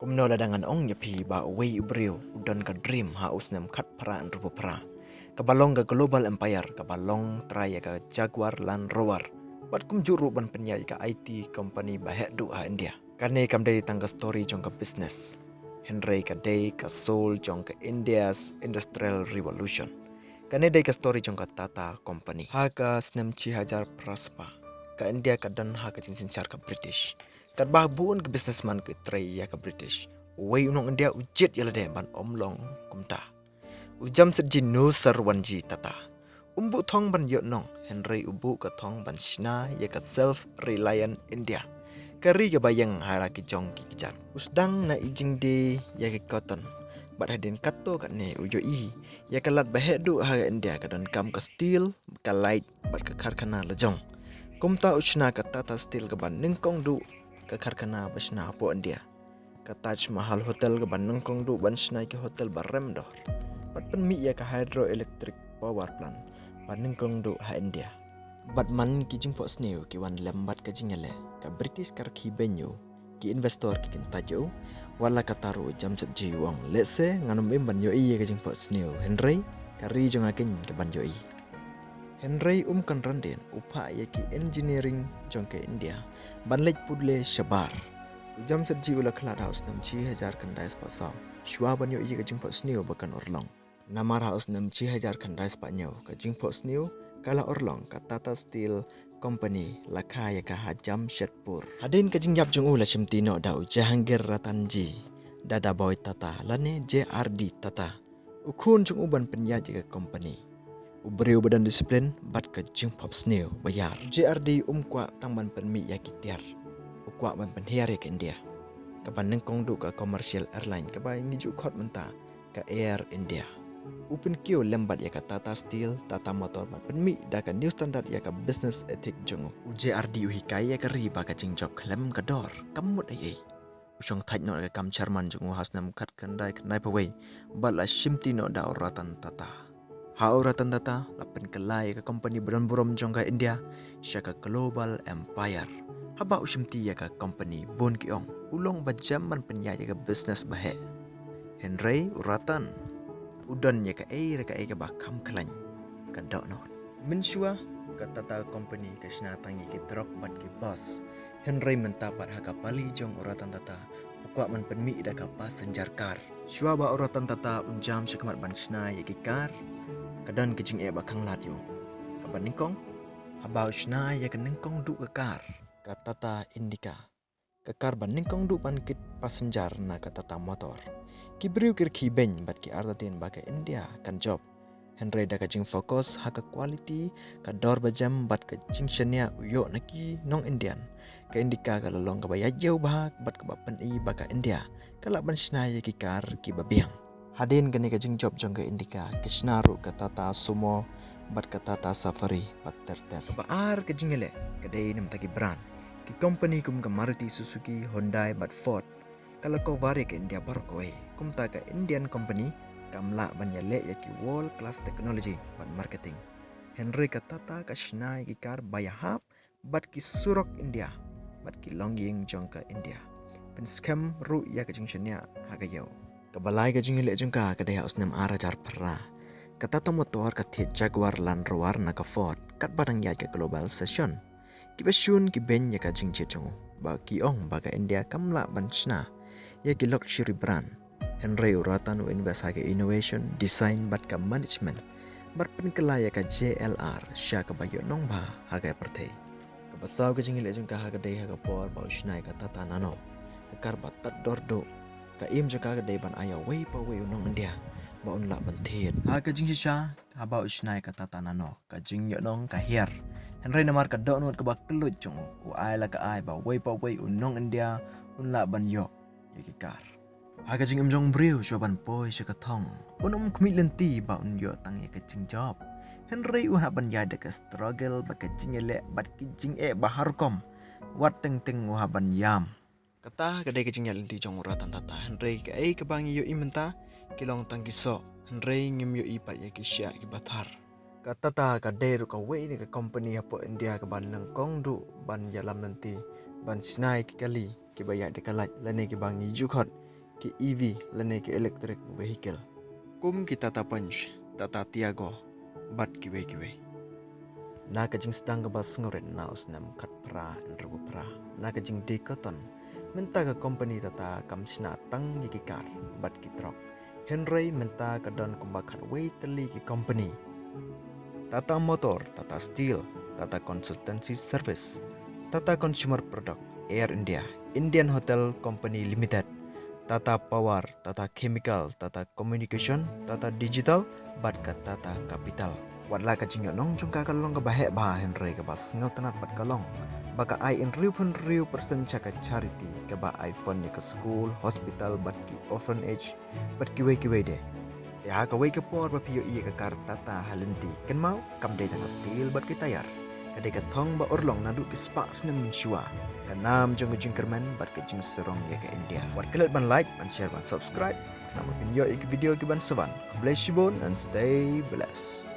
Kumno ladangan ong nyapi ba way ubriu udan ka dream haus nem kat para an rupo para. Kabalong ka global empire, kabalong traya ka Jaguar Land Rover. Bat kum juru ban penyai ka IT company ba hekdu ha India. Kane kam day tangga story jong ka business. Henry ka day ka soul jong ka India's industrial revolution. Kane day ka story jong ka Tata company. Ha ka snem chi hajar praspa. Ka India ka dan ha ka jinsin ka British. Kat bah buun ke businessman ke tray ya ke British. Wei unong India ujit yala de ban omlong kumta. Ujam serji no sarwanji tata. Umbu thong ban yot nong Henry ubu ka thong ban shna ya ka self-reliant India. Kari ke bayang hara ki jong ki kijar. Usdang na ijing de ya ke cotton. Bat hadin kato kat ne ujo i. Ya ka lat bahedu ha India ka dan kam ka steel ka light bat ka karkhana lejong. Kumta usna ka Tata Steel ka ban ningkong du ka karkhana basna po India. Ka Taj Mahal Hotel ka ban ningkong du ban snai ke hotel barem doh. Bat pen mi ya ka hydroelectric power plant ban ningkong du ha India. Bat man ki jing po sneu ki wan lembat ka jingale ka British kar ki benyo ki investor ki kin tajo wala ka taru jam set jiwang lese nganum im ban yo i ka jing po sneu Henry kari jong akin ka ban yo i. Henry kan randen upa ya ki engineering jong ke India banlej pudle shabar jam serji ula klat house nam chi hajar kandais pasau shwa banyo iya ka jingpo sneu bakan orlong namar house nam chi hajar kandais panyo ka jingpo sneu kala orlong ka Tata Steel Company lakha ya ka hajam shetpur hadin ka jingyap jong ula shimtino dau Jahangir Ratanji dada boy Tata lane JRD Tata ukun jong uban penyaji ka company Ubriu badan disiplin bat ka jing pop sneu bayar. JRD kwa tangban penmi ya kitiar. Ukwa ban penhiar ya ke India. Kapan nengkong du ka commercial airline ka ngiju khot menta ka Air India. Upin kio lembat ya ka Tata Steel, Tata Motor ban penmi da ka new standard ya ka business ethic jongo. JRD uhikai ya ka riba ka jing job klem ka dor. Kamut ay. Usong thaj no ka kam chairman jongo has nam kat kandai pawai. Bat la shimti no da oratan Tata. Hau Ratan Tata lapen kelai ke company beron-beron jongka India syaka global empire. Haba usimti ya ke company bon kiong ulong bajaman penyaya ke business bahe. Henry Ratan udan ya ke air ke bakam kelany ke dok no. Mensua ke Tata company ke sna tangi ke drok bat ke boss. Henry mentapat haka pali jong Ratan Tata ukwa man penmi da ka passenger car. Shua ba Ratan Tata unjam syakamat ban sna ya ke car. Kadan kicing bakang latyo. Kaban ningkong, habau shna ya kan ningkong du kekar. Tata Indica. Kekar ban ningkong du ban kit passenger na Tata motor. Kibriu kir ben bat ki ardatin baka India kan job. Henry da kacing fokus haka quality ka dor bajam bat ka jingshania uyo naki nong Indian. Ka Indica ka lalong ka bayajau bahak bat ka bapan i baka India. Kalak ban shna ya kikar ki babiang. Hadin gani ka jing job jong ka Indica kishnaru ka Tata Sumo bat ka Tata Safari bat ter. Baar ka jingele kadai nam taki brand ki company kum ka Maruti Suzuki Hyundai bat Ford kalau kau vare ka India bar koe kum ta ka Indian company kamla banyale ya ki world class technology bat marketing Henry ka Tata ka shnai ki kar bayahap bat ki surok India bat ki longying jong ka India pen scam ru ya ka jingshania hagayo Kabalai ka jingile jengka ka deha usnam ara jar perra. Kata motor ka thiet Jaguar Land Rover na ka Ford kat badang ya ka global session. Ki besyun ki ben ya ka jingche jongo. Ba ki ong ba ka India kamla banchna. Ya ki luxury brand. Henry Uratan u invest ha ka innovation, design bat ka management. Bat penkela ya ka JLR sya ka bayo nong ba ha ka pertei. Kabasaw ka jingile jengka ha ka deha ka por ba usnai ka Tata nano. Kar batat dordo ka im jaka ka ban aya wei pa wei unong India ba un la ban thiet ha ka jing sha ha ba usnai ka Tata nano ka jing yo nong ka hier Henry namar ka do not ka ba kelut jong u ai la ka ai ba wei unong India un la ban yo yikar ha ka jing im jong briu sho ban poi sha ka thong un kmi lenti ba un yo tang ya ka jing job Henry u ha ban ya da ka struggle ba ka jing le bat ki jing ba har kom wat teng u ha ban yam Kata kadai kecing lenti jong Ratan Tata Henry ka ai ka bangi yo imenta kilong tang kiso Henry ngim yo ipat ya ki sya ki bathar Kata ta kadai ru ka wei ni ka company hapo India ka ban nang kong du ban yalam nanti ban sinai ki kali ki bayak de kalat lane ki bangi jukhot ke EV lene ke electric vehicle. Kum ki Tata Punch, Tata Tiago, bat kiwe. Na kajing sedang kebas ngoret na usnam kat pra en rubu pra. Na kajing Decathlon minta ke company Tata kamsina tang ki kar bat ki truk. Henry minta ke don kumbakat wei teli ki company. Tata Motor, Tata Steel, Tata Consultancy Service, Tata Consumer Product, Air India, Indian Hotel Company Limited, Tata Power, Tata Chemical, Tata Communication, Tata Digital, Badkat Tata Capital. Wadla ka jingyo nong jungka kalong ka bahek bah Henry ka bas ngaw tanat pat kalong. Baka ai in riu person chaka charity ka ba iPhone ni ka school, hospital, bat ki orphanage, bat kiwe de. Ya ka wei ka por ba piyo iya ka kar Tata halenti. Kan mau kam de tanga steel bat ki tayar. Kadai ka thong ba orlong nadu ki sparks na menshua. Kanam jong jingkerman bat ka jing serong ya ka India. Wat kelet ban like, ban share, ban subscribe. Nama pinyo ik video ki ban saban. Bless you bon and stay blessed.